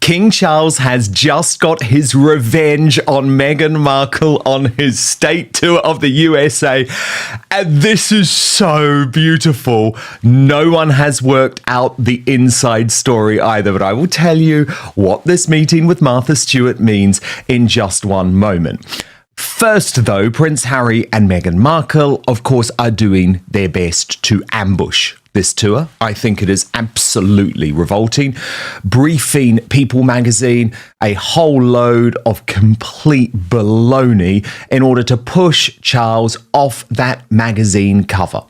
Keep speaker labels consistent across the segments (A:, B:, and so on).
A: King Charles has just got his revenge on Meghan Markle on his state tour of the USA. And this is so beautiful. No one has worked out the inside story either, but I will tell you what this meeting with Martha Stewart means in just one moment. First, though, Prince Harry and Meghan Markle, of course, are doing their best to ambush this tour. I think it is absolutely revolting. Briefing People magazine a whole load of complete baloney in order to push Charles off that magazine cover.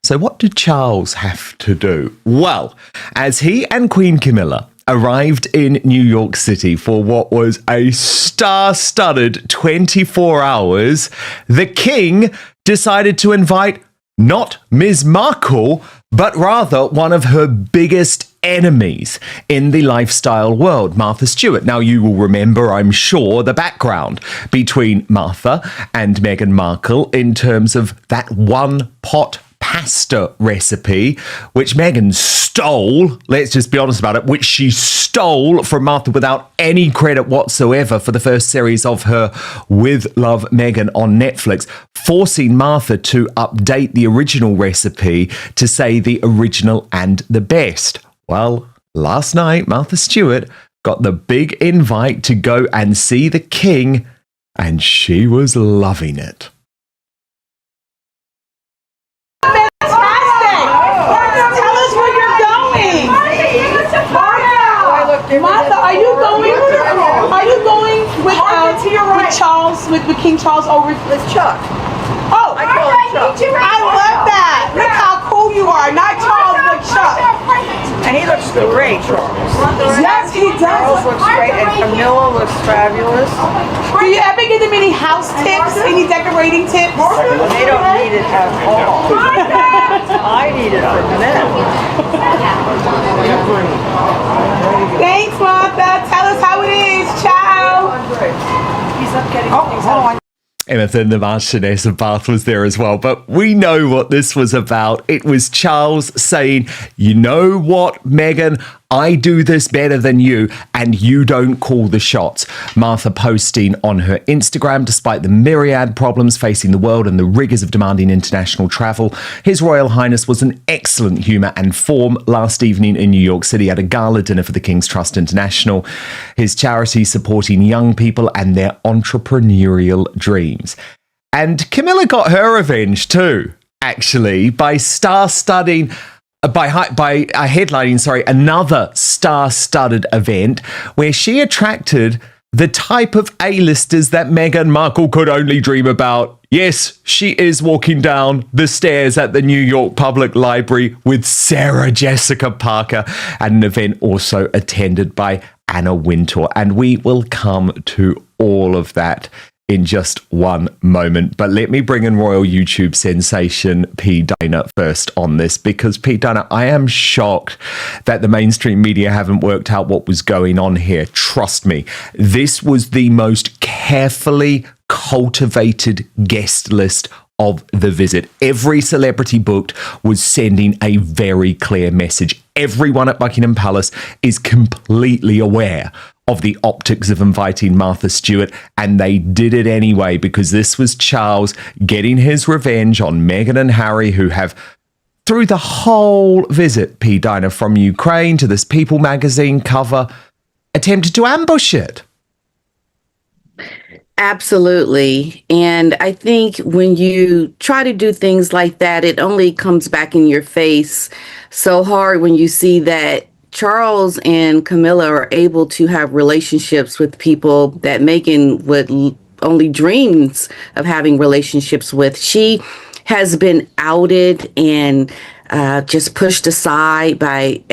A: So what did Charles have to do? Well, as he and Queen Camilla arrived in New York City for what was a star-studded 24 hours, the king decided to invite not Ms. Markle, but rather one of her biggest enemies in the lifestyle world, Martha Stewart. Now, you will remember, I'm sure, the background between Martha and Meghan Markle in terms of that one-pot pasta recipe, which Meghan stole, let's just be honest about it, which she stole from Martha without any credit whatsoever for the first series of her With Love Meghan on Netflix, forcing Martha to update the original recipe to say the original and the best. Well, last night, Martha Stewart got the big invite to go and see the king, and she was loving it.
B: Martha, are you going with Charles, with King Charles over with Chuck? Oh, I call him Chuck. I love that. Look how cool you are. Not Charles, but Chuck.
C: And he looks great, Charles.
B: Yes, he does.
C: Charles looks great, and Camilla looks fabulous.
B: Do you ever give them any house tips, any decorating tips?
C: They don't need it at all. I need it from them.
B: Thanks, Martha. Tell us how it is. Ciao. He's up getting things.
A: And then the Marchioness of Bath was there as well. But we know what this was about. It was Charles saying, you know what, Meghan, I do this better than you, and you don't call the shots. Martha posting on her Instagram, despite the myriad problems facing the world and the rigours of demanding international travel, His Royal Highness was in excellent humour and form last evening in New York City at a gala dinner for the King's Trust International, his charity supporting young people and their entrepreneurial dreams. And Camilla got her revenge too, actually, by headlining another star-studded event where she attracted the type of A-listers that Meghan Markle could only dream about. Yes, she is walking down the stairs at the New York Public Library with Sarah Jessica Parker at an event also attended by Anna Wintour. And we will come to all of that in just one moment. But let me bring in Royal YouTube sensation P. Dana first on this, because P. Dana, I am shocked that the mainstream media haven't worked out what was going on here. Trust me, this was the most carefully cultivated guest list of the visit. Every celebrity booked was sending a very clear message. Everyone at Buckingham Palace is completely aware of the optics of inviting Martha Stewart, and they did it anyway, because this was Charles getting his revenge on Meghan and Harry, who have, through the whole visit, P. Dina, from Ukraine to this People magazine cover, attempted to ambush it.
D: Absolutely. And I think when you try to do things like that, it only comes back in your face so hard when you see that Charles and Camilla are able to have relationships with people that Meghan would only dreams of having relationships with. She has been outed and just pushed aside by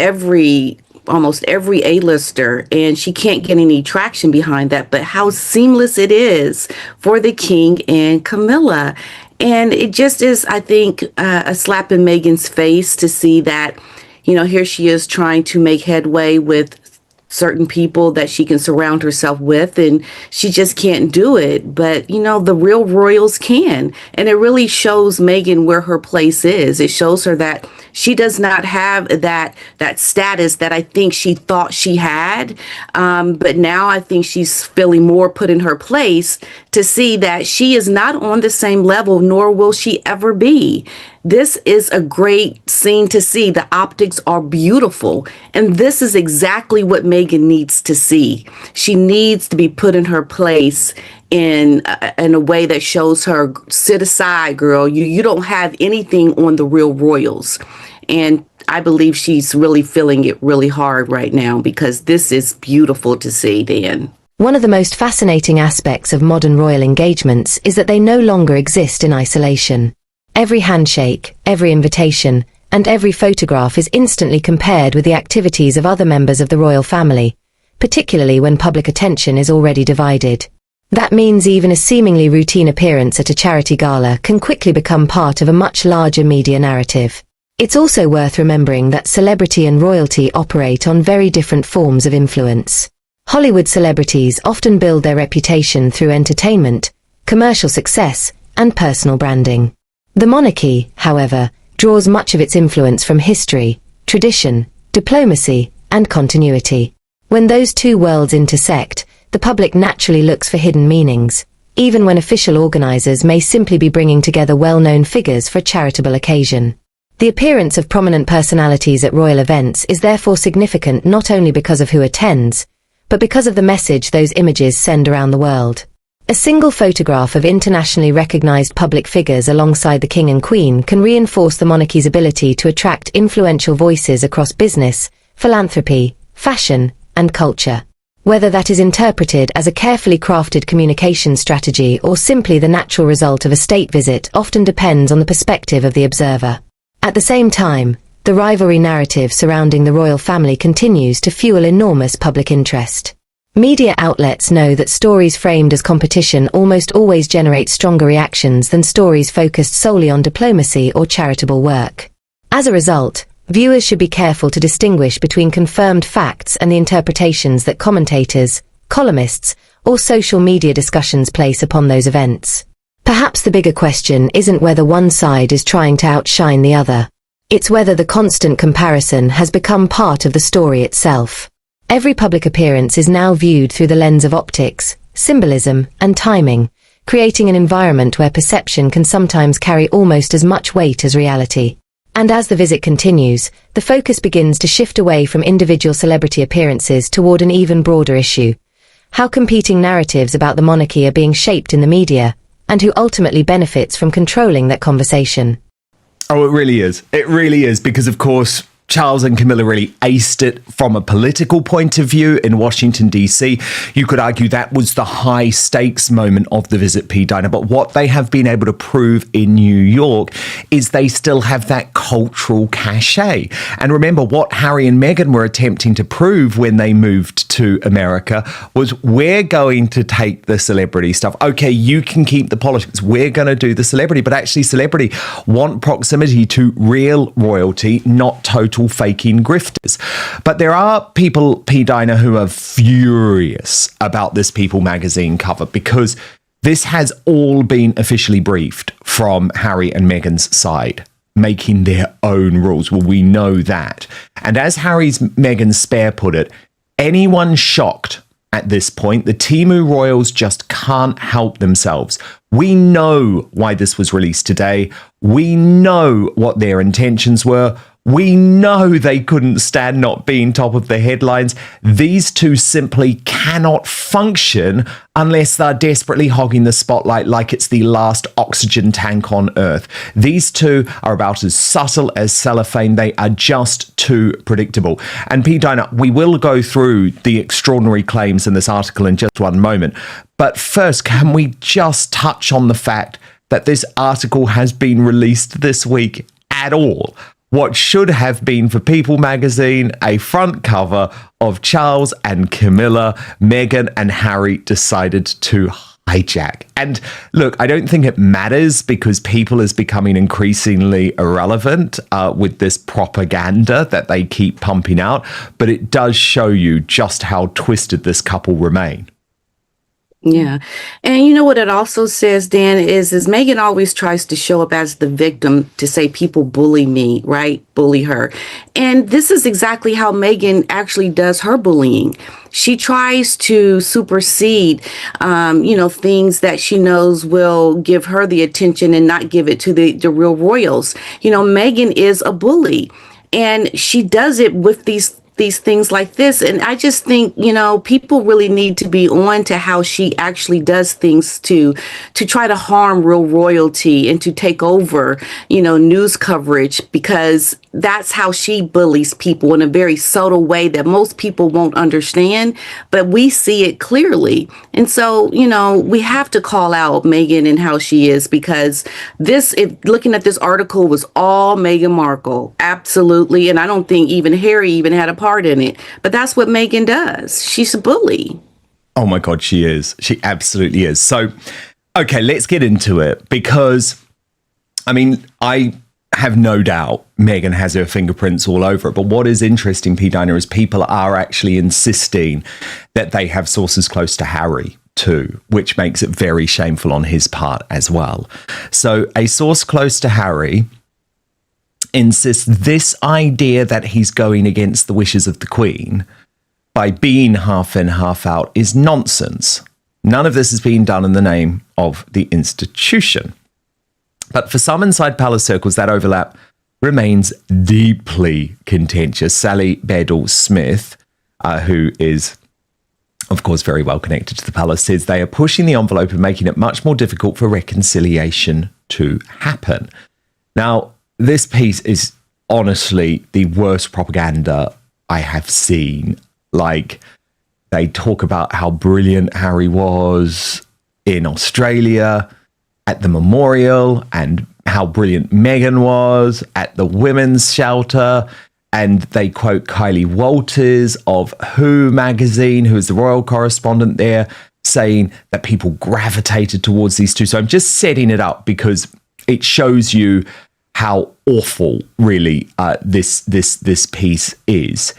D: almost every A-lister, and she can't get any traction behind that. But how seamless it is for the king and Camilla. And it just is, I think, a slap in Meghan's face to see that, you know, here she is trying to make headway with certain people that she can surround herself with, and she just can't do it. But, you know, the real royals can. And it really shows Meghan where her place is. It shows her that She does not have that status that I think she thought she had. But now I think she's feeling more put in her place to see that she is not on the same level, nor will she ever be. This is a great scene to see. The optics are beautiful. And this is exactly what Meghan needs to see. She needs to be put in her place in a way that shows her, sit aside, girl. You don't have anything on the real royals. And I believe she's really feeling it really hard right now because this is beautiful to see, Dan.
E: One of the most fascinating aspects of modern royal engagements is that they no longer exist in isolation. Every handshake, every invitation, and every photograph is instantly compared with the activities of other members of the royal family, particularly when public attention is already divided. That means even a seemingly routine appearance at a charity gala can quickly become part of a much larger media narrative. It's also worth remembering that celebrity and royalty operate on very different forms of influence. Hollywood celebrities often build their reputation through entertainment, commercial success, and personal branding. The monarchy, however, draws much of its influence from history, tradition, diplomacy, and continuity. When those two worlds intersect, the public naturally looks for hidden meanings, even when official organizers may simply be bringing together well-known figures for a charitable occasion. The appearance of prominent personalities at royal events is therefore significant not only because of who attends, but because of the message those images send around the world. A single photograph of internationally recognized public figures alongside the King and Queen can reinforce the monarchy's ability to attract influential voices across business, philanthropy, fashion, and culture. Whether that is interpreted as a carefully crafted communication strategy or simply the natural result of a state visit often depends on the perspective of the observer. At the same time, the rivalry narrative surrounding the royal family continues to fuel enormous public interest. Media outlets know that stories framed as competition almost always generate stronger reactions than stories focused solely on diplomacy or charitable work. As a result, viewers should be careful to distinguish between confirmed facts and the interpretations that commentators, columnists, or social media discussions place upon those events. Perhaps the bigger question isn't whether one side is trying to outshine the other. It's whether the constant comparison has become part of the story itself. Every public appearance is now viewed through the lens of optics, symbolism, and timing, creating an environment where perception can sometimes carry almost as much weight as reality. And as the visit continues, the focus begins to shift away from individual celebrity appearances toward an even broader issue: how competing narratives about the monarchy are being shaped in the media, and who ultimately benefits from controlling that conversation.
A: Oh, it really is. It really is, because, of course, Charles and Camilla really aced it from a political point of view in Washington, D.C. You could argue that was the high stakes moment of the visit, P. Dinah. But what they have been able to prove in New York is they still have that cultural cachet. And remember, what Harry and Meghan were attempting to prove when they moved to America was, we're going to take the celebrity stuff. Okay, you can keep the politics. We're going to do the celebrity. But actually, celebrity want proximity to real royalty, not total faking grifters. But there are people, P. Dinah, who are furious about this People magazine cover, because this has all been officially briefed from Harry and Meghan's side, making their own rules. Well, we know that. And as Meghan's spare put it, anyone shocked at this point, the Timu royals just can't help themselves. We know why this was released today. We know what their intentions were. We know they couldn't stand not being top of the headlines. These two simply cannot function unless they're desperately hogging the spotlight like it's the last oxygen tank on Earth. These two are about as subtle as cellophane. They are just too predictable. And P. Dinah, we will go through the extraordinary claims in this article in just one moment. But first, can we just touch on the fact that this article has been released this week at all? What should have been for People magazine a front cover of Charles and Camilla, Meghan and Harry decided to hijack. And look, I don't think it matters, because People is becoming increasingly irrelevant with this propaganda that they keep pumping out. But it does show you just how twisted this couple remain.
D: Yeah. And you know what it also says, Dan, is Meghan always tries to show up as the victim to say people bully me, right? Bully her. And this is exactly how Meghan actually does her bullying. She tries to supersede, things that she knows will give her the attention and not give it to the real royals. Meghan is a bully, and she does it with these things like this. And I just think, people really need to be on to how she actually does things to try to harm real royalty and to take over, news coverage, because that's how she bullies people in a very subtle way that most people won't understand, but we see it clearly. And so, we have to call out Meghan and how she is, because looking at this article, was all Meghan Markle. Absolutely. And I don't think even Harry even had a part in it, but that's what Meghan does. She's a bully.
A: Oh my God, she is. She absolutely is. So, okay, let's get into it, because, I have no doubt Meghan has her fingerprints all over it. But what is interesting, P. Dinah, is people are actually insisting that they have sources close to Harry too, which makes it very shameful on his part as well. So a source close to Harry insists this idea that he's going against the wishes of the Queen by being half in, half out is nonsense. None of this is being done in the name of the institution. But for some inside palace circles, that overlap remains deeply contentious. Sally Bedell-Smith, who is, of course, very well connected to the palace, says they are pushing the envelope and making it much more difficult for reconciliation to happen. Now, this piece is honestly the worst propaganda I have seen. Like, they talk about how brilliant Harry was in Australia at the memorial, and how brilliant Meghan was at the women's shelter. And they quote Kylie Walters of Who magazine, who is the royal correspondent there, saying that people gravitated towards these two. So I'm just setting it up because it shows you how awful really this piece is.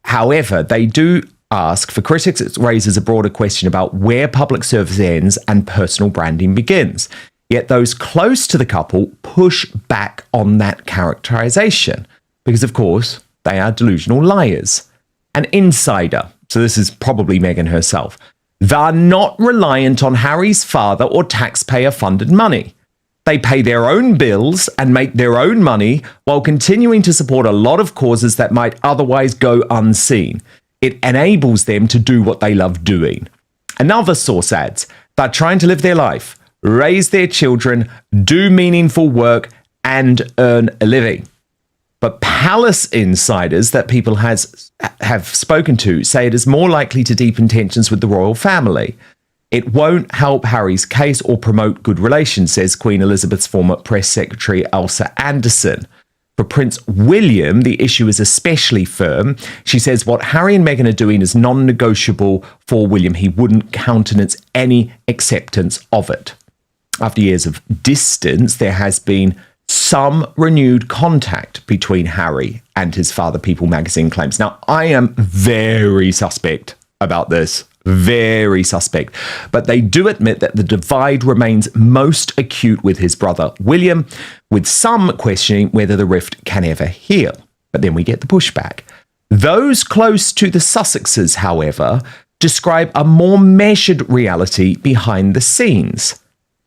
A: However, they do ask, for critics, it raises a broader question about where public service ends and personal branding begins. Yet those close to the couple push back on that characterization because, of course, they are delusional liars. An insider, so this is probably Meghan herself, they're not reliant on Harry's father or taxpayer-funded money. They pay their own bills and make their own money while continuing to support a lot of causes that might otherwise go unseen. It enables them to do what they love doing. Another source adds, they're trying to live their life, raise their children, do meaningful work, and earn a living. But palace insiders that people have spoken to say it is more likely to deepen tensions with the royal family. It won't help Harry's case or promote good relations, says Queen Elizabeth's former press secretary, Elsa Anderson. For Prince William, the issue is especially firm. She says what Harry and Meghan are doing is non-negotiable for William. He wouldn't countenance any acceptance of it. After years of distance, there has been some renewed contact between Harry and his father, People magazine claims. Now, I am very suspect about this. Very suspect. But they do admit that the divide remains most acute with his brother William, with some questioning whether the rift can ever heal. But then we get the pushback. Those close to the Sussexes, however, describe a more measured reality behind the scenes.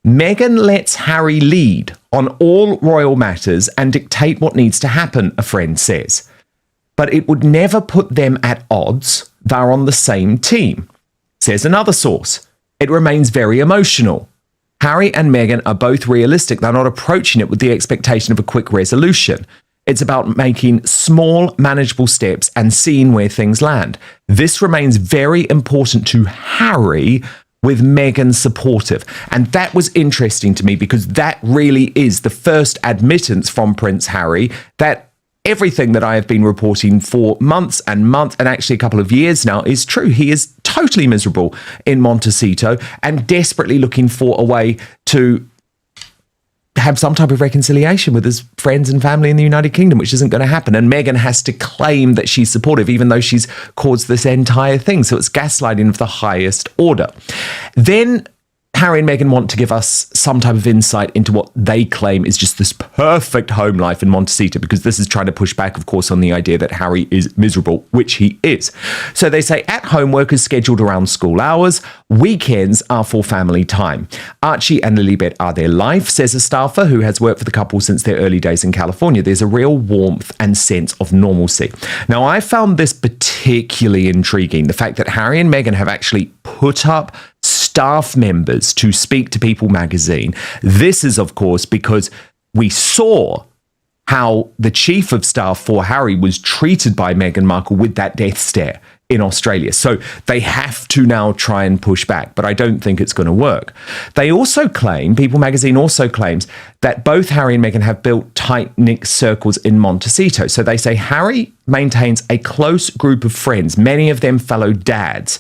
A: Meghan lets Harry lead on all royal matters and dictate what needs to happen, a friend says. But it would never put them at odds. They're on the same team. Says another source, it remains very emotional. Harry and Meghan are both realistic. They're not approaching it with the expectation of a quick resolution. It's about making small, manageable steps and seeing where things land. This remains very important to Harry, with Meghan supportive. And that was interesting to me because that really is the first admittance from Prince Harry that everything that I have been reporting for months and actually a couple of years now is true. He is totally miserable in Montecito and desperately looking for a way to have some type of reconciliation with his friends and family in the United Kingdom, which isn't going to happen. And Meghan has to claim that she's supportive, even though she's caused this entire thing. So it's gaslighting of the highest order. Then Harry and Meghan want to give us some type of insight into what they claim is just this perfect home life in Montecito, because this is trying to push back, of course, on the idea that Harry is miserable, which he is. So they say at home work is scheduled around school hours. Weekends are for family time. Archie and Lilibet are their life, says a staffer who has worked for the couple since their early days in California. There's a real warmth and sense of normalcy. Now, I found this particularly intriguing, the fact that Harry and Meghan have actually put up staff members to speak to People magazine. This is, of course, because we saw how the chief of staff for Harry was treated by Meghan Markle with that death stare in Australia. So they have to now try and push back, but I don't think it's going to work. They also claim, People magazine also claims, that both Harry and Meghan have built tight-knit circles in Montecito. So they say Harry maintains a close group of friends, many of them fellow dads,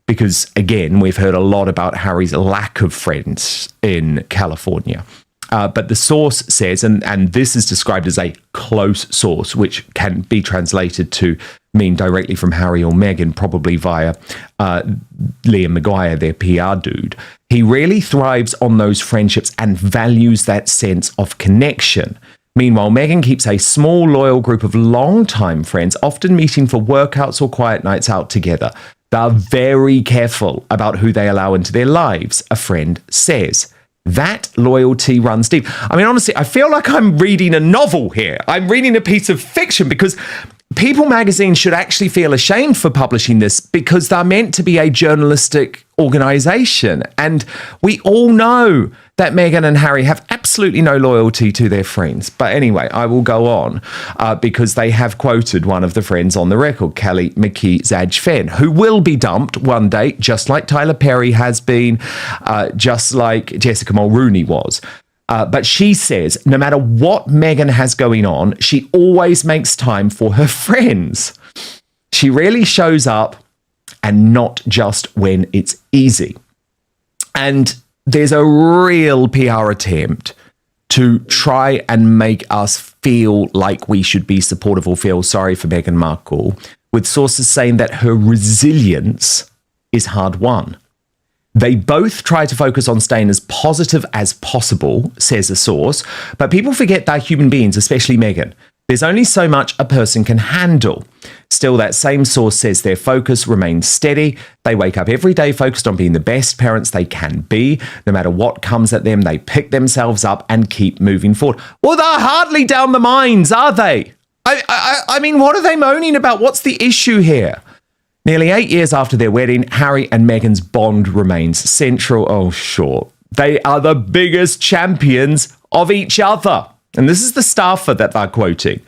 A: because, again, we've heard a lot about Harry's lack of friends in California. But the source says, and this is described as a close source, which can be translated to mean directly from Harry or Meghan, probably via Liam Maguire, their PR dude. He really thrives on those friendships and values that sense of connection. Meanwhile, Meghan keeps a small, loyal group of long-time friends, often meeting for workouts or quiet nights out together. They're very careful about who they allow into their lives, a friend says. That loyalty runs deep. I mean, honestly, I feel like I'm reading a novel here. I'm reading a piece of fiction, because People magazine should actually feel ashamed for publishing this, because they're meant to be a journalistic organization. And we all know that Meghan and Harry have absolutely no loyalty to their friends. But anyway, I will go on because they have quoted one of the friends on the record, Kelly McKee Zadge-Fenn, who will be dumped one day, just like Tyler Perry has been, just like Jessica Mulrooney was. But she says no matter what Meghan has going on, she always makes time for her friends. She really shows up, and not just when it's easy. And there's a real PR attempt to try and make us feel like we should be supportive or feel sorry for Meghan Markle, with sources saying that her resilience is hard won. They both try to focus on staying as positive as possible, says a source, but people forget they're human beings, especially Meghan. There's only so much a person can handle. Still, that same source says their focus remains steady. They wake up every day focused on being the best parents they can be. No matter what comes at them, they pick themselves up and keep moving forward. Well, they're hardly down the mines, are they? I mean, what are they moaning about? What's the issue here? Nearly 8 years after their wedding, Harry and Meghan's bond remains central. Oh, sure. They are the biggest champions of each other. And this is the staffer that they're quoting.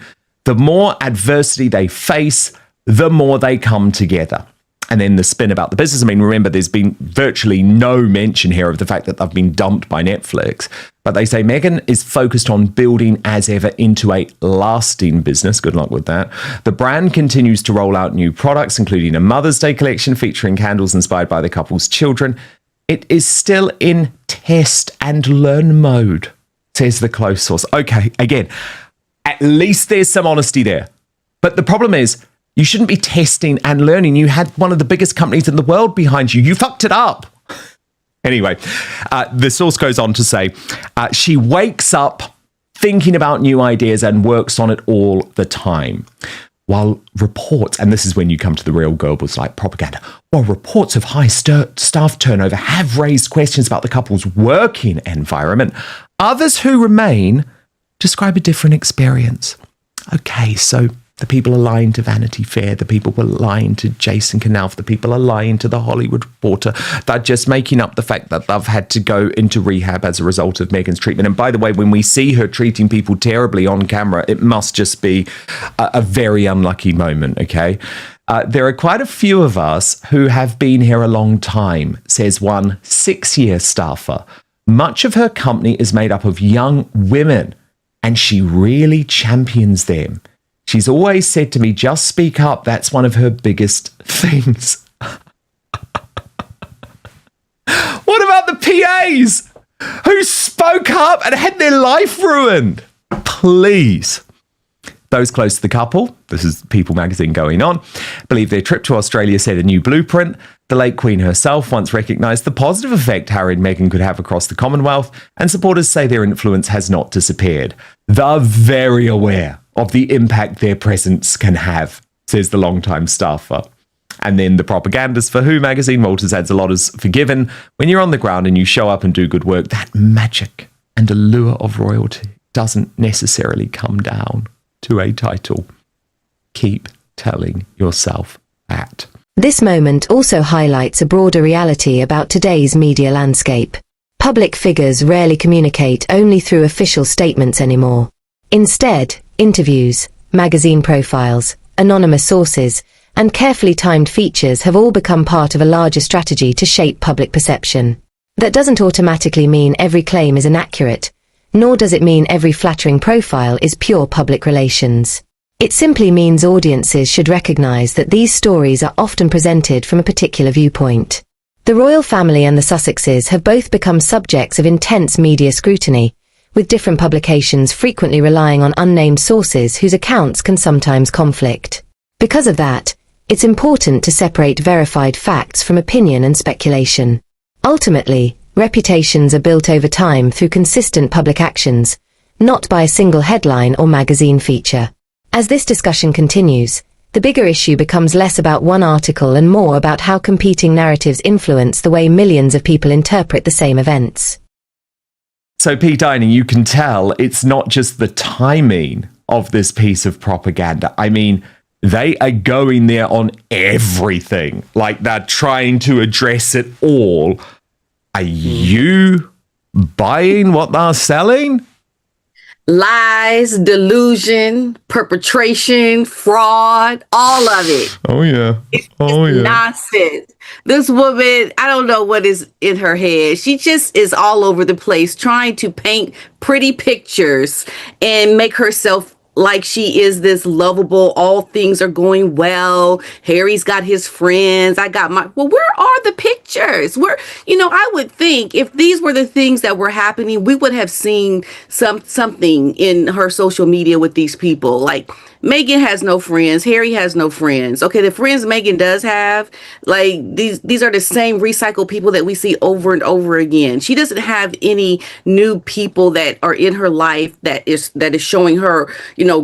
A: The more adversity they face, the more they come together. And then the spin about the business. I mean, remember, there's been virtually no mention here of the fact that they've been dumped by Netflix. But they say Meghan is focused on building as ever into a lasting business. Good luck with that. The brand continues to roll out new products, including a Mother's Day collection featuring candles inspired by the couple's children. It is still in test and learn mode, says the close source. Okay, again, at least there's some honesty there. But the problem is, you shouldn't be testing and learning. You had one of the biggest companies in the world behind you. You fucked it up. Anyway, the source goes on to say, she wakes up thinking about new ideas and works on it all the time. While reports, and this is when you come to the real Goebbels like propaganda, while reports of high staff turnover have raised questions about the couple's working environment, others who remain describe a different experience. Okay, so the people are lying to Vanity Fair. The people were lying to Jason Knauf. The people are lying to The Hollywood Reporter. They're just making up the fact that they've had to go into rehab as a result of Meghan's treatment. And by the way, when we see her treating people terribly on camera, it must just be a very unlucky moment, okay? There are quite a few of us who have been here a long time, says one 6-year staffer. Much of her company is made up of young women, and she really champions them. She's always said to me, just speak up. That's one of her biggest things. What about the PAs? who spoke up and had their life ruined. Please. Those close to the couple, this is People magazine going on, believe their trip to Australia set a new blueprint. The late Queen herself once recognised the positive effect Harry and Meghan could have across the Commonwealth, and supporters say their influence has not disappeared. They're very aware of the impact their presence can have, says the longtime staffer. And then the propagandist for Who magazine, Walters, adds a lot is forgiven. When you're on the ground and you show up and do good work, that magic and allure of royalty doesn't necessarily come down to a title. Keep telling yourself that.
E: This moment also highlights a broader reality about today's media landscape. Public figures rarely communicate only through official statements anymore. Instead, interviews, magazine profiles, anonymous sources, and carefully timed features have all become part of a larger strategy to shape public perception. That doesn't automatically mean every claim is inaccurate, nor does it mean every flattering profile is pure public relations. It simply means audiences should recognize that these stories are often presented from a particular viewpoint. The royal family and the Sussexes have both become subjects of intense media scrutiny, with different publications frequently relying on unnamed sources whose accounts can sometimes conflict. Because of that, it's important to separate verified facts from opinion and speculation. Ultimately, reputations are built over time through consistent public actions, not by a single headline or magazine feature. As this discussion continues, the bigger issue becomes less about one article and more about how competing narratives influence the way millions of people interpret the same events.
A: So, Pete Dining, you can tell it's not just the timing of this piece of propaganda. I mean, they are going there on everything. Like, they're trying to address it all. Are you buying what they're selling?
D: Lies, delusion, perpetration, fraud, all of it.
A: Oh, yeah.
D: It's nonsense. This woman, I don't know what is in her head. She just is all over the place trying to paint pretty pictures and make herself like she is this lovable, all things are going well. Harry's got his friends. I got my, well, where are the pictures? I would think if these were the things that were happening, we would have seen something in her social media with these people. Like, Meghan has no friends. Harry has no friends. Okay, the friends Meghan does have, like, these are the same recycled people that we see over and over again. She doesn't have any new people that are in her life that is showing her,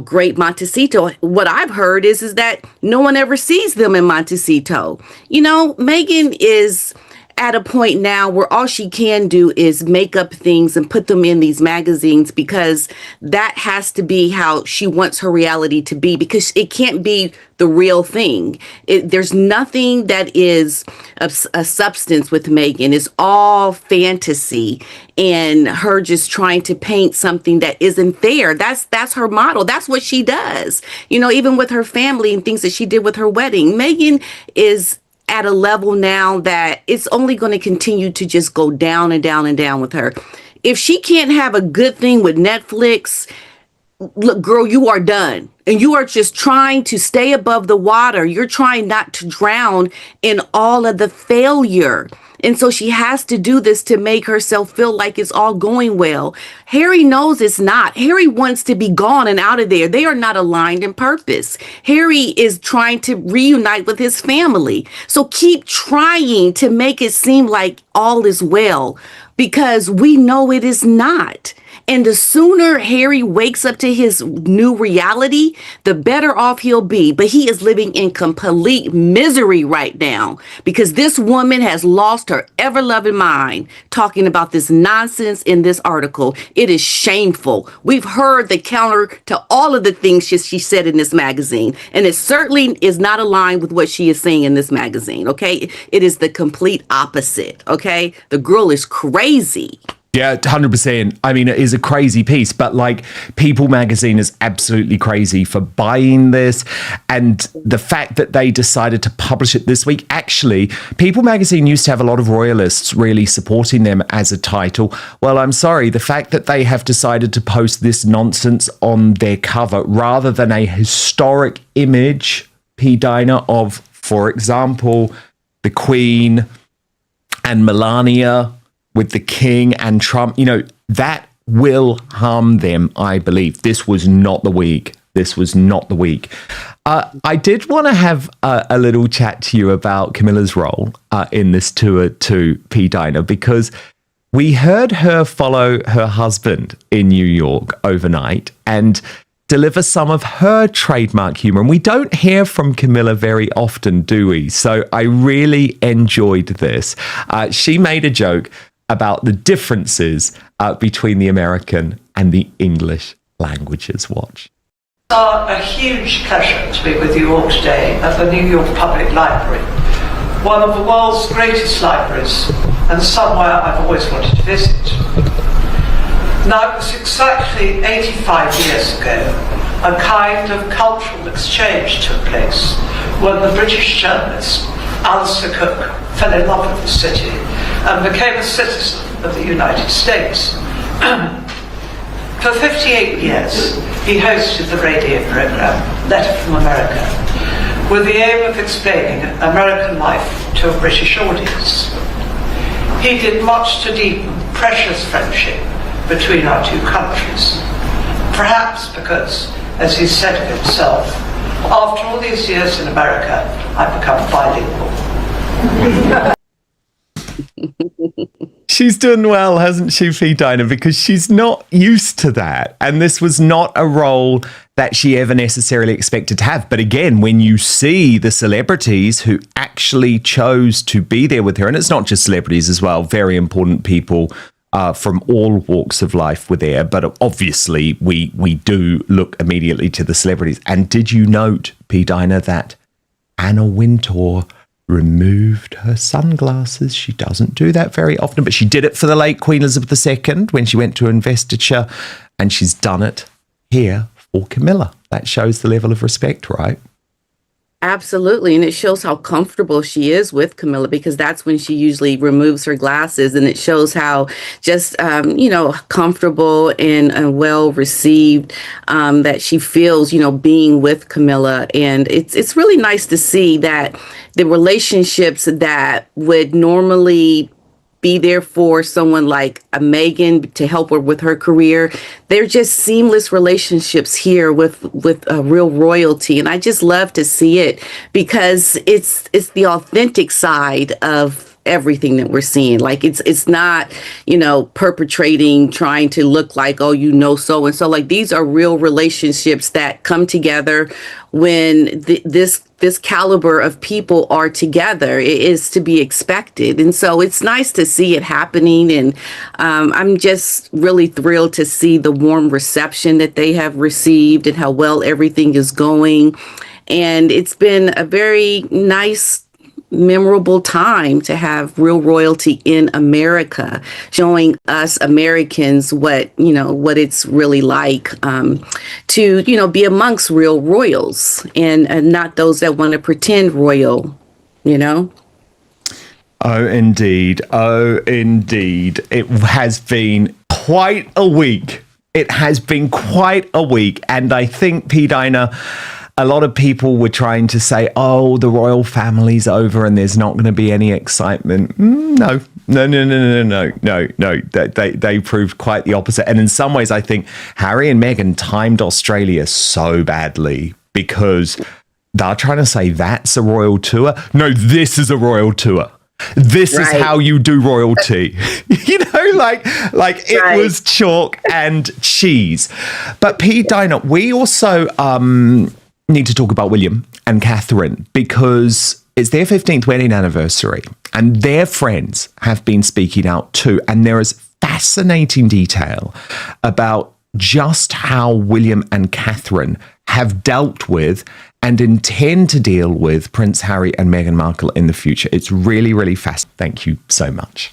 D: great Montecito. What I've heard is that no one ever sees them in Montecito. Meghan is at a point now where all she can do is make up things and put them in these magazines because that has to be how she wants her reality to be, because it can't be the real thing. There's nothing that is a substance with Meghan. It's all fantasy and her just trying to paint something that isn't there. That's her model. That's what she does. Even with her family and things that she did with her wedding, Meghan is at a level now that it's only going to continue to just go down and down and down with her. If she can't have a good thing with Netflix, look, girl, you are done. And you are just trying to stay above the water. You're trying not to drown in all of the failure. And so she has to do this to make herself feel like it's all going well. Harry knows it's not. Harry wants to be gone and out of there. They are not aligned in purpose. Harry is trying to reunite with his family. So keep trying to make it seem like all is well, because we know it is not. And the sooner Harry wakes up to his new reality, the better off he'll be. But he is living in complete misery right now because this woman has lost her ever-loving mind talking about this nonsense in this article. It is shameful. We've heard the counter to all of the things she said in this magazine, and it certainly is not aligned with what she is saying in this magazine, okay? It is the complete opposite, okay? The girl is crazy.
A: Yeah, 100%. I mean, it is a crazy piece, but like People magazine is absolutely crazy for buying this. And the fact that they decided to publish it this week, actually, People magazine used to have a lot of royalists really supporting them as a title. Well, I'm sorry, the fact that they have decided to post this nonsense on their cover rather than a historic image, P. Diner, of, for example, the Queen and Melania with the king and Trump, that will harm them, I believe. This was not the week. I did want to have a little chat to you about Camilla's role in this tour to P. Dinah, because we heard her follow her husband in New York overnight and deliver some of her trademark humor. And we don't hear from Camilla very often, do we? So I really enjoyed this. She made a joke about the differences between the American and the English languages. Watch.
F: It's a huge pleasure to be with you all today at the New York Public Library, one of the world's greatest libraries and somewhere I've always wanted to visit. Now, it was exactly 85 years ago a kind of cultural exchange took place when the British journalist Alistair Cook fell in love with the city and became a citizen of the United States. For 58 years, he hosted the radio program Letter from America, with the aim of explaining American life to a British audience. He did much to deepen precious friendship between our two countries, perhaps because, as he said of himself, after all these years in America, I've become bilingual.
A: She's done well, hasn't she, P. Dinah? Because she's not used to that. And this was not a role that she ever necessarily expected to have. But again, when you see the celebrities who actually chose to be there with her, and it's not just celebrities as well, very important people from all walks of life were there. But obviously, we do look immediately to the celebrities. And did you note, P. Dinah, that Anna Wintour removed her sunglasses? She doesn't do that very often, but she did it for the late Queen Elizabeth II when she went to investiture, and she's done it here for Camilla. That shows the level of respect, right?
D: Absolutely. And it shows how comfortable she is with Camilla, because that's when she usually removes her glasses. And it shows how just, comfortable and well received that she feels, being with Camilla. And it's really nice to see that the relationships that would normally be there for someone like a Meghan to help her with her career, they're just seamless relationships here with real royalty. And I just love to see it because it's the authentic side of everything that we're seeing. Like it's not, perpetrating, trying to look like, so and so. Like, these are real relationships that come together when this caliber of people are together. It is to be expected. And so it's nice to see it happening. And I'm just really thrilled to see the warm reception that they have received and how well everything is going. And it's been a very nice, memorable time to have real royalty in America, showing us Americans what it's really like to be amongst real royals and not those that want to pretend royal.
A: Oh, indeed. It has been quite a week. And I think, P. Dinah, a lot of people were trying to say, the royal family's over and there's not going to be any excitement. No. They proved quite the opposite. And in some ways, I think Harry and Meghan timed Australia so badly because they're trying to say that's a royal tour. No, this is a royal tour. This is how you do royalty. It was chalk and cheese. But P. Dinah, we also need to talk about William and Catherine because it's their 15th wedding anniversary and their friends have been speaking out too. And there is fascinating detail about just how William and Catherine have dealt with and intend to deal with Prince Harry and Meghan Markle in the future. It's really, really fascinating. Thank you so much.